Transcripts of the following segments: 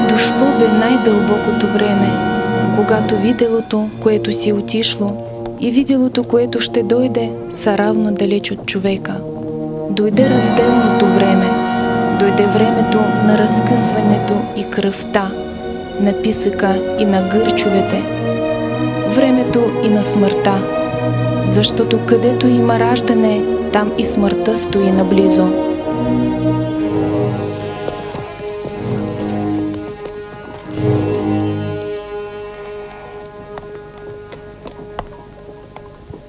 Дошло бе най-дълбокото време, когато виделото, което си отишло, и виделото, което ще дойде, са равно далеч от човека. Дойде разделното време, дойде времето на разкъсването и кръвта, на писъка и на гърчовете, времето и на смъртта, защото където има раждане, там и смъртта стои наблизо.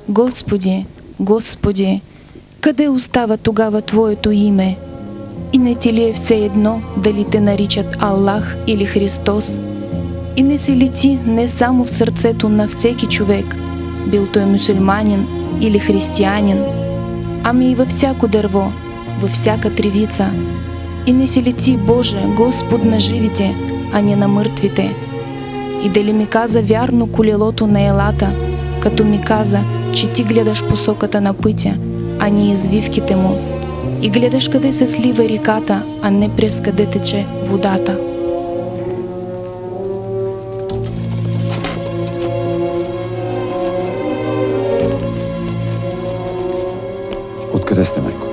Господи, Господи, къде остава тогава Твоето име? И не ти ли е все едно дали те наричат Аллах или Христос? И не си ли ти не само в сърцето на всеки човек, бил той мюсюлманин или християнин, ами и във всяко дърво, във всяка тревица? И не си ли ти, Боже, Господ на живите, а не на мъртвите? И дали ми каза вярно колелото на елата, като ми каза, че ти гледаш посоката на пътя, а не извивките му, и гледаш къде се слива реката, а не през къде тече водата. Откъде сте, майко?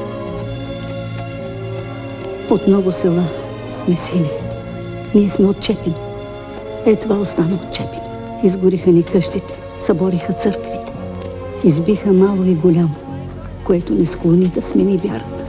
От много села сме сили. Ние сме от Чепино. Това остана от Чепино. Изгориха ни къщите, събориха църквите. Избиха мало и голямо, което не склони да смени вярата.